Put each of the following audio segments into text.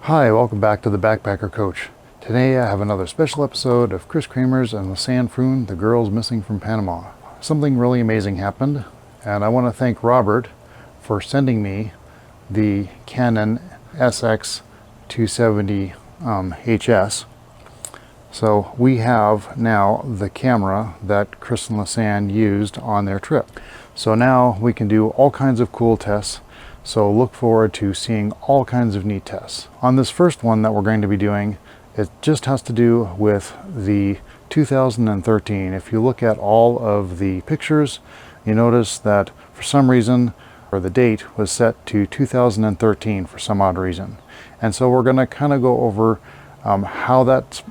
Hi, welcome back to the Backpacker Coach. Today I have another special episode of Chris Kramer's and Lisanne Froon, the girls missing from Panama. Something really amazing happened, and I want to thank Robert for sending me the Canon SX270 HS. So we have now the camera that Chris and Lisanne used on their trip. So now we can do all kinds of cool tests. So look forward to seeing all kinds of neat tests. On this first one that we're going to be doing, it just has to do with the 2013. If you look at all of the pictures, you notice that for some reason, or the date was set to 2013 for some odd reason. And so we're going to kind of go over how that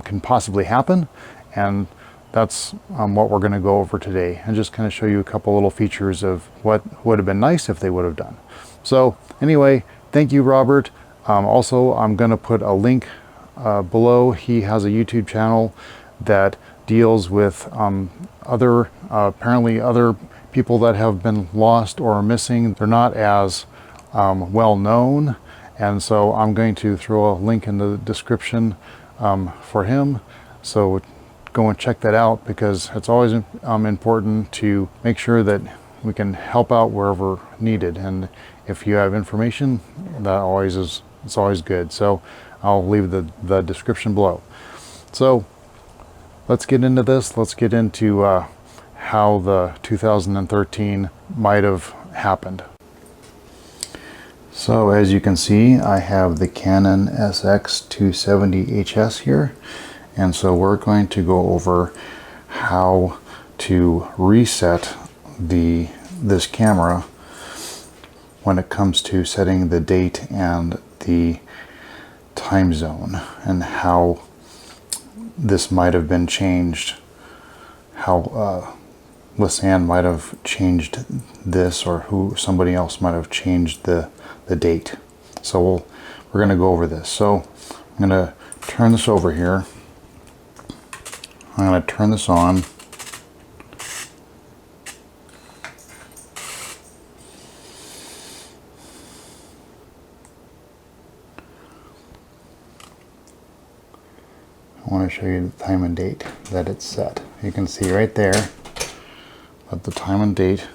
can possibly happen, and that's what we're going to go over today, and just kind of show you a couple little features of what would have been nice if they would have done. So anyway, thank you, Robert. Also, I'm going to put a link below. He has a YouTube channel that deals with apparently other people that have been lost or are missing. They're not as well known, and so I'm going to throw a link in the description for him. So go and check that out, because it's always important to make sure that we can help out wherever needed. And if you have information, it's always good. So I'll leave the description below. So let's get into this. Let's get into how the 2013 might have happened. So as you can see, I have the Canon SX270 HS here. And so we're going to go over how to reset this camera when it comes to setting the date and the time zone, and how this might have been changed, how Lisanne might have changed this, or somebody else might have changed the date. So we're going to go over this. So I'm going to turn this over here. I'm going to turn this on. I want to show you the time and date that it's set. You can see right there that the time and date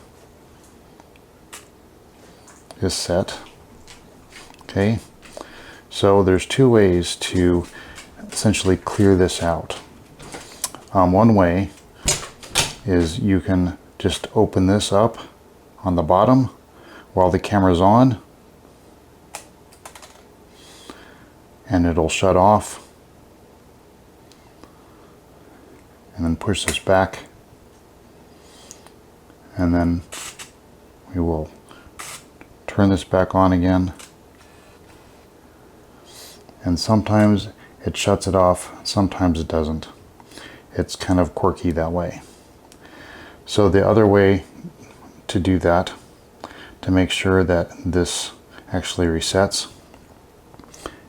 is set. Okay, so there's two ways to essentially clear this out. One way is you can just open this up on the bottom while the camera's on, and it'll shut off, and then push this back, and then we will turn this back on again. And sometimes it shuts it off, sometimes it doesn't. It's kind of quirky that way. So the other way to do that, to make sure that this actually resets,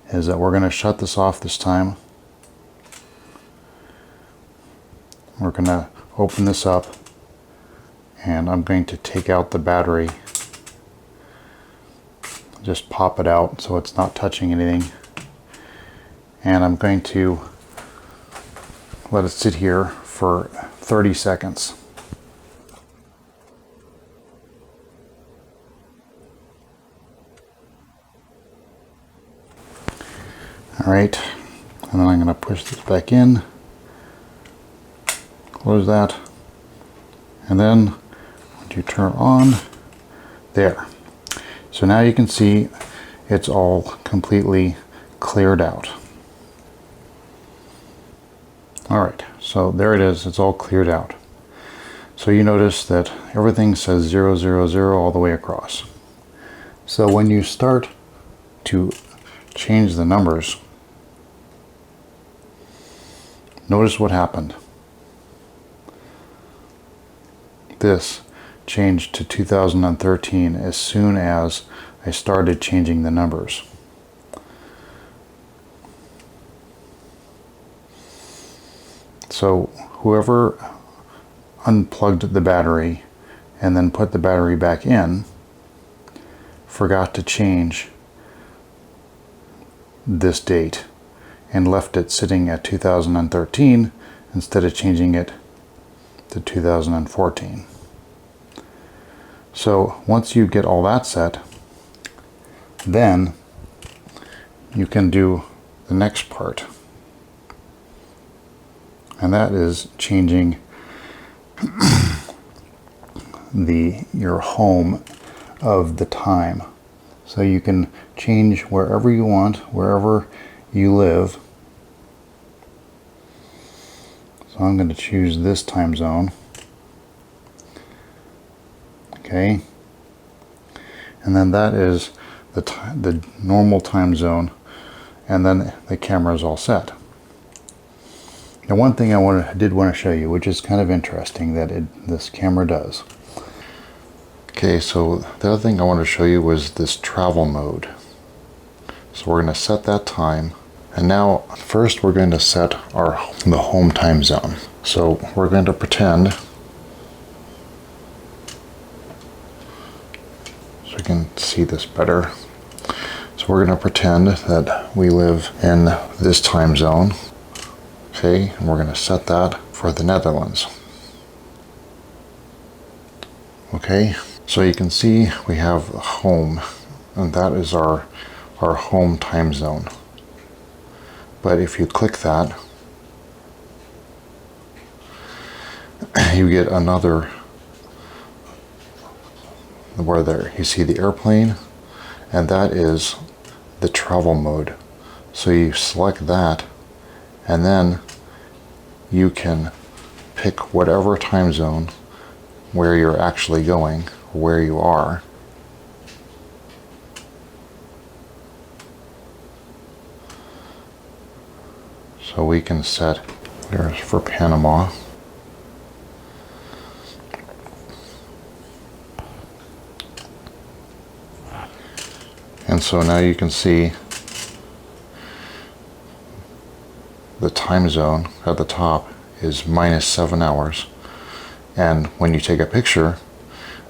is that we're going to shut this off this time. We're going to open this up, and I'm going to take out the battery. Just pop it out so it's not touching anything. And I'm going to let it sit here for 30 seconds. All right, and then I'm going to push this back in, close that, and then once you turn on, there. So now you can see it's all completely cleared out. All right, so there it is, it's all cleared out. So you notice that everything says 000 all the way across. So when you start to change the numbers, notice what happened. This changed to 2013 as soon as I started changing the numbers. So whoever unplugged the battery and then put the battery back in forgot to change this date and left it sitting at 2013 instead of changing it to 2014. So once you get all that set, then you can do the next part, and that is changing your home of the time. So you can change wherever you want, wherever you live. So I'm going to choose this time zone. Okay, and then that is the normal time zone, and then the camera is all set. Now, one thing I did want to show you, which is kind of interesting, that this camera does. Okay, so the other thing I wanted to show you was this travel mode. So we're going to set that time, and now first we're going to set the home time zone. So we're going to pretend, so you can see this better. So we're going to pretend that we live in this time zone. Okay, and we're going to set that for the Netherlands. Okay, so you can see we have home, and that is our home time zone. But if you click that, you get another, where there you see the airplane, and that is the travel mode. So you select that, and then you can pick whatever time zone where you're actually going, where you are. So we can set, there's for Panama. And so now you can see the time zone at the top is -7 hours. And when you take a picture,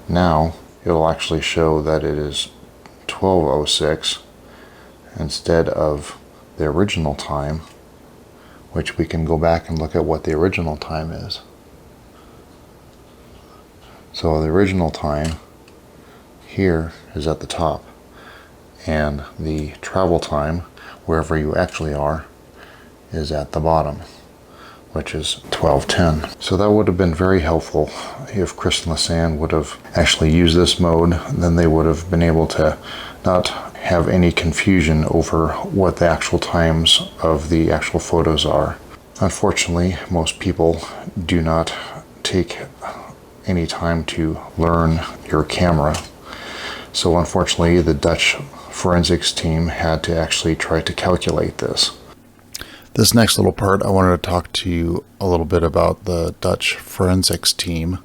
now it'll actually show that it is 12:06 instead of the original time, which we can go back and look at what the original time is. So the original time here is at the top, and the travel time, wherever you actually are, is at the bottom, which is 12:10. So that would have been very helpful if Chris and Lisanne would have actually used this mode. Then they would have been able to not have any confusion over what the actual times of the actual photos are. Unfortunately, most people do not take any time to learn your camera. So unfortunately, the Dutch forensics team had to actually try to calculate this. This next little part, I wanted to talk to you a little bit about the Dutch forensics team.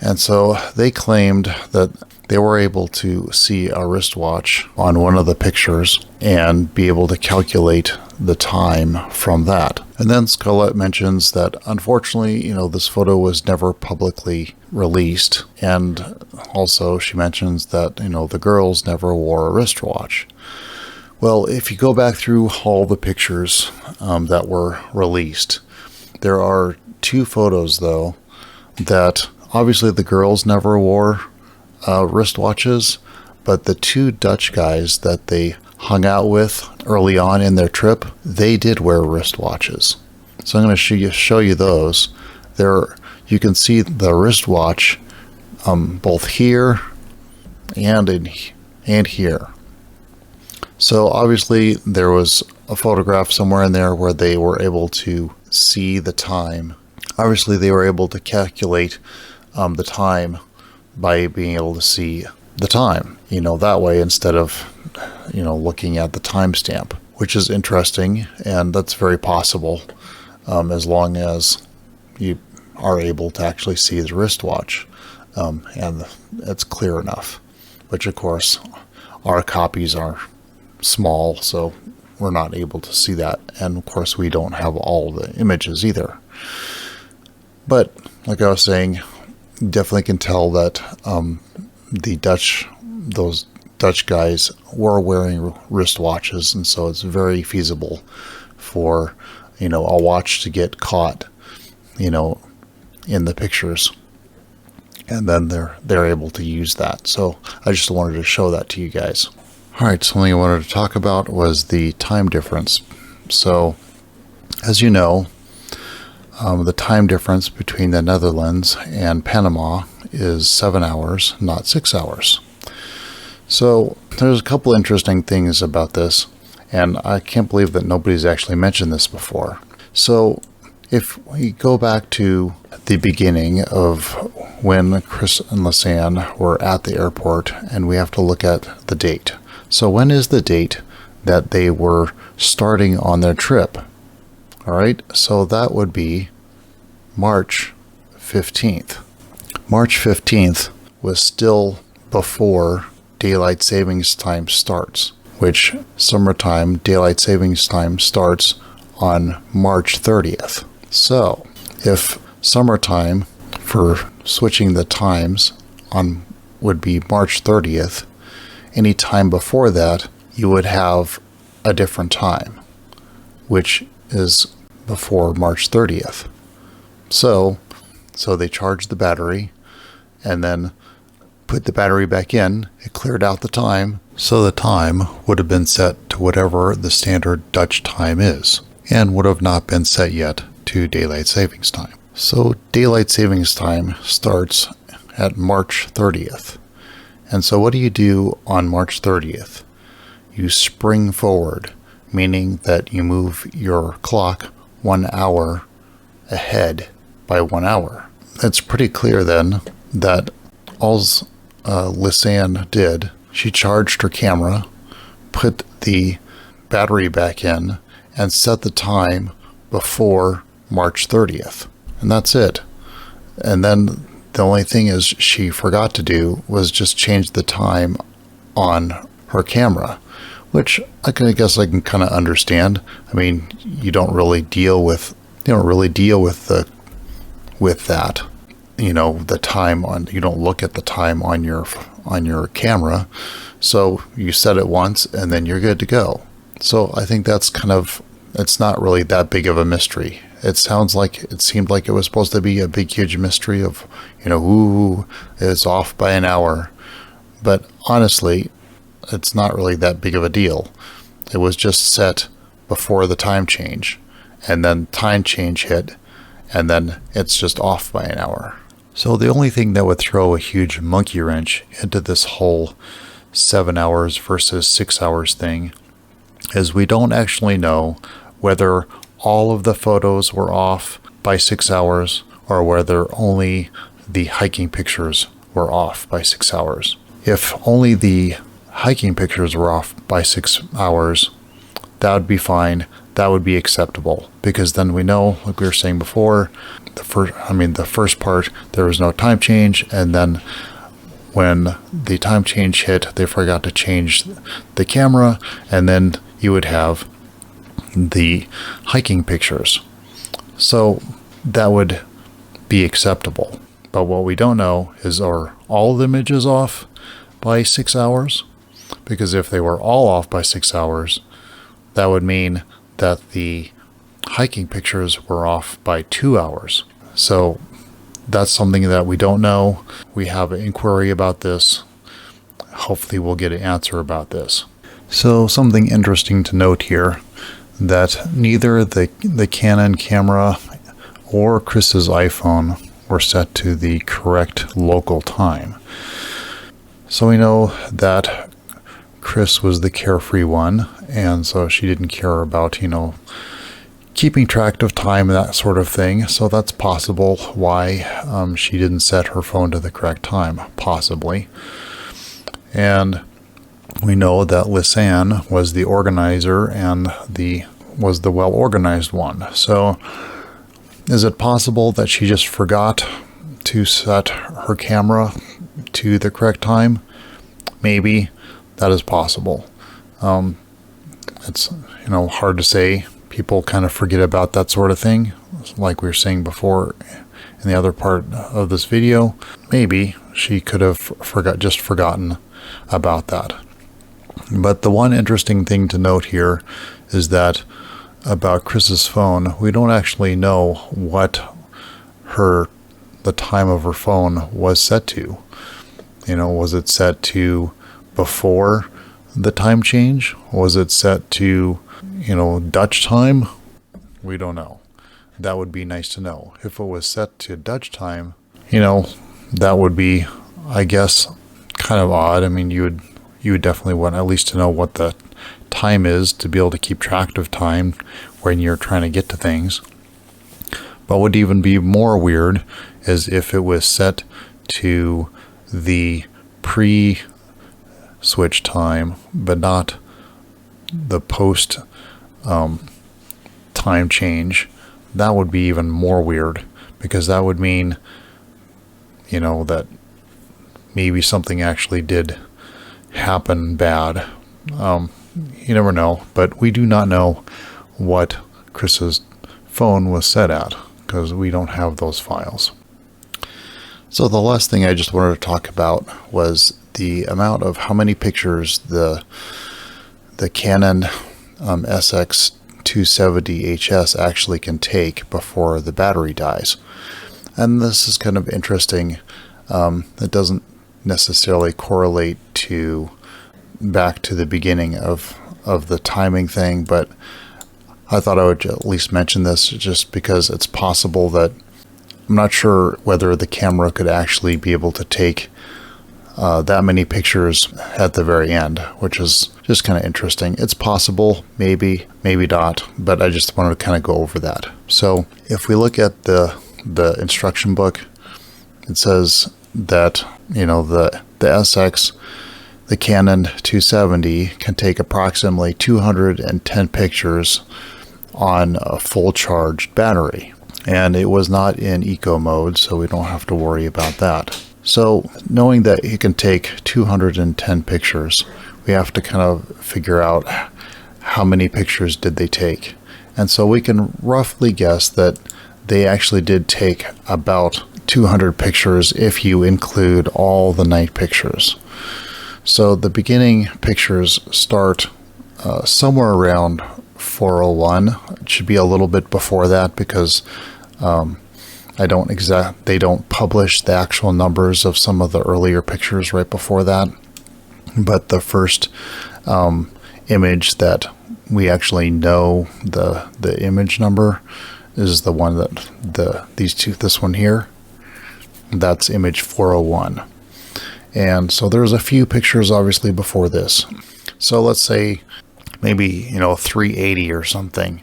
And so they claimed that they were able to see a wristwatch on one of the pictures and be able to calculate the time from that. And then Scarlett mentions that unfortunately, this photo was never publicly released. And also she mentions that, the girls never wore a wristwatch. Well, if you go back through all the pictures that were released, there are two photos, though, that obviously the girls never wore wristwatches, but the two Dutch guys that they hung out with early on in their trip, they did wear wristwatches. So I'm going to show you those. There, you can see the wristwatch both here and here. So obviously there was a photograph somewhere in there where they were able to see the time. Obviously they were able to calculate the time by being able to see the time, that way, instead of, looking at the timestamp, which is interesting, and that's very possible as long as you are able to actually see the wristwatch, and it's clear enough, which of course our copies are small, so we're not able to see that, and of course we don't have all the images either. But like I was saying, you definitely can tell that those Dutch guys were wearing wristwatches, and so it's very feasible for, you know, a watch to get caught, you know, in the pictures, and then they're able to use that. So I just wanted to show that to you guys. All right, something I wanted to talk about was the time difference. So as you know, the time difference between the Netherlands and Panama is 7 hours, not 6 hours. So there's a couple interesting things about this, and I can't believe that nobody's actually mentioned this before. So if we go back to the beginning of when Chris and Lisanne were at the airport, and we have to look at the date. So when is the date that they were starting on their trip? All right, so that would be March 15th. March 15th was still before daylight savings time starts, which summertime daylight savings time starts on March 30th. So if summertime for switching the times on would be March 30th, any time before that you would have a different time, which is before March 30th. So they charged the battery and then put the battery back in. It cleared out the time, so the time would have been set to whatever the standard Dutch time is, and would have not been set yet to daylight savings time. So daylight savings time starts at March 30th. And so what do you do on March 30th? You spring forward, meaning that you move your clock 1 hour ahead by 1 hour. It's pretty clear then that all Lisanne did, she charged her camera, put the battery back in, and set the time before March 30th. And that's it. And then the only thing is she forgot to do was just change the time on her camera, which I guess I can kind of understand. I mean, you don't really deal with that. You know, the time on, you don't look at the time on your camera. So you set it once and then you're good to go. So I think that's it's not really that big of a mystery. It seemed like it was supposed to be a big, huge mystery of, you know, ooh, it's off by an hour. But honestly, it's not really that big of a deal. It was just set before the time change, and then time change hit, and then it's just off by an hour. So the only thing that would throw a huge monkey wrench into this whole 7 hours versus 6 hours thing is we don't actually know whether all of the photos were off by 6 hours or whether only the hiking pictures were off by 6 hours. If only the hiking pictures were off by 6 hours, that would be fine. That would be acceptable, because then we know, like we were saying before, the first part, there was no time change, and then when the time change hit, they forgot to change the camera, and then you would have the hiking pictures. So that would be acceptable. But what we don't know is, are all the images off by 6 hours? Because if they were all off by 6 hours, that would mean that the hiking pictures were off by 2 hours. So that's something that we don't know. We have an inquiry about this. Hopefully we'll get an answer about this. So something interesting to note here, that neither the Canon camera or Chris's iPhone were set to the correct local time. So we know that Chris was the carefree one, and so she didn't care about, keeping track of time and that sort of thing. So that's possible why she didn't set her phone to the correct time, possibly. And we know that Lisanne was the organizer and was the well-organized one. So is it possible that she just forgot to set her camera to the correct time? Maybe. That is possible. It's hard to say. People kind of forget about that sort of thing, like we were saying before in the other part of this video. Maybe she could have forgotten about that. But the one interesting thing to note here is that about Chris's phone, we don't actually know what the time of her phone was set to. Was it set to before the time change? Was it set to, Dutch time? We don't know. That would be nice to know. If it was set to Dutch time, that would be, I guess, kind of odd. I mean, you would definitely want at least to know what the time is to be able to keep track of time when you're trying to get to things. But what would even be more weird is if it was set to the pre-switch time, but not the post time change. That would be even more weird, because that would mean, that maybe something actually did happen bad. You never know, but we do not know what Chris's phone was set at, because we don't have those files. So the last thing I just wanted to talk about was the amount of how many pictures the Canon SX270 HS actually can take before the battery dies. And this is kind of interesting. It doesn't necessarily correlate back to the beginning of the timing thing, but I thought I would at least mention this just because it's possible that I'm not sure whether the camera could actually be able to take that many pictures at the very end, which is just kind of interesting. It's possible, maybe not, but I just wanted to kind of go over that. So if we look at the instruction book, it says that the SX, the Canon 270, can take approximately 210 pictures on a full charged battery. And it was not in eco mode, so we don't have to worry about that. So knowing that it can take 210 pictures, we have to kind of figure out how many pictures did they take. And so we can roughly guess that they actually did take about 200 pictures if you include all the night pictures. So the beginning pictures start somewhere around 4:01. It should be a little bit before that, because they don't publish the actual numbers of some of the earlier pictures right before that. But the first image that we actually know the image number is the one that this one here. That's image 401. And so there's a few pictures obviously before this. So let's say maybe 380 or something.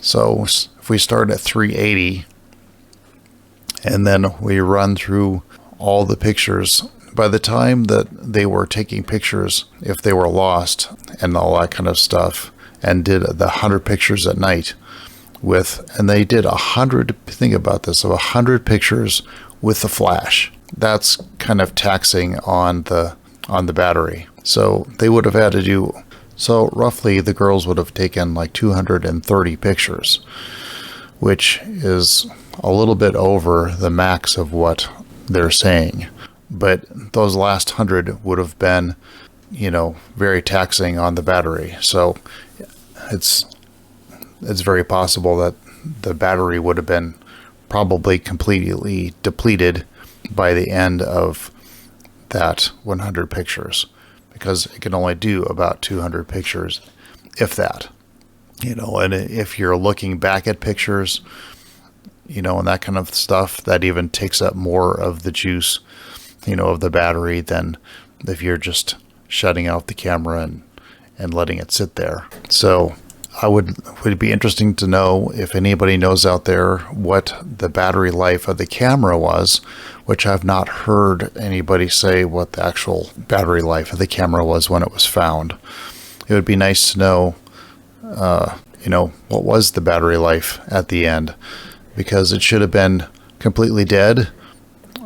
So if we start at 380 and then we run through all the pictures, by the time that they were taking pictures, if they were lost and all that kind of stuff, and did the 100 pictures at night and they did 100, think about this, of 100 pictures with the flash. That's kind of taxing on the battery. So they would have had to do, so roughly the girls would have taken like 230 pictures, which is a little bit over the max of what they're saying. But those last 100 would have been, very taxing on the battery. So it's very possible that the battery would have been probably completely depleted by the end of that 100 pictures, because it can only do about 200 pictures, if that. And if you're looking back at pictures, and that kind of stuff, that even takes up more of the juice, of the battery than if you're just shutting out the camera and letting it sit there. So would be interesting to know if anybody knows out there what the battery life of the camera was, which I've not heard anybody say what the actual battery life of the camera was when it was found. It would be nice to know, what was the battery life at the end, because it should have been completely dead,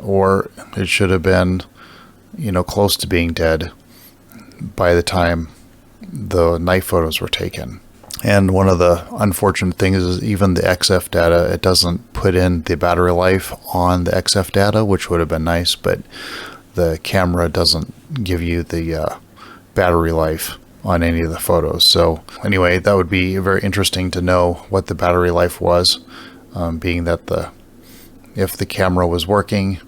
or it should have been, close to being dead by the time the night photos were taken. And one of the unfortunate things is even the XF data, it doesn't put in the battery life on the XF data, which would have been nice, but the camera doesn't give you the battery life on any of the photos. So anyway, that would be very interesting to know what the battery life was, being that if the camera was working,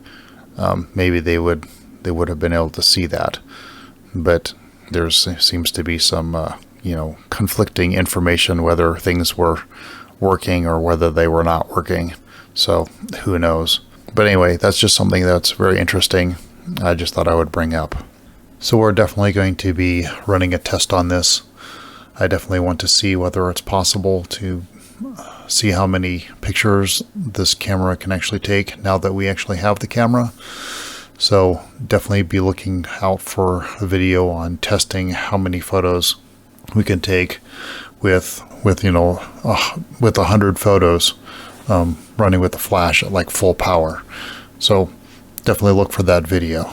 maybe they would have been able to see that. But there seems to be some conflicting information whether things were working or whether they were not working. So who knows? But anyway, that's just something that's very interesting. I just thought I would bring up. So we're definitely going to be running a test on this. I definitely want to see whether it's possible to see how many pictures this camera can actually take now that we actually have the camera. So definitely be looking out for a video on testing how many photos we can take with 100 photos running with the flash at like full power. So definitely look for that video.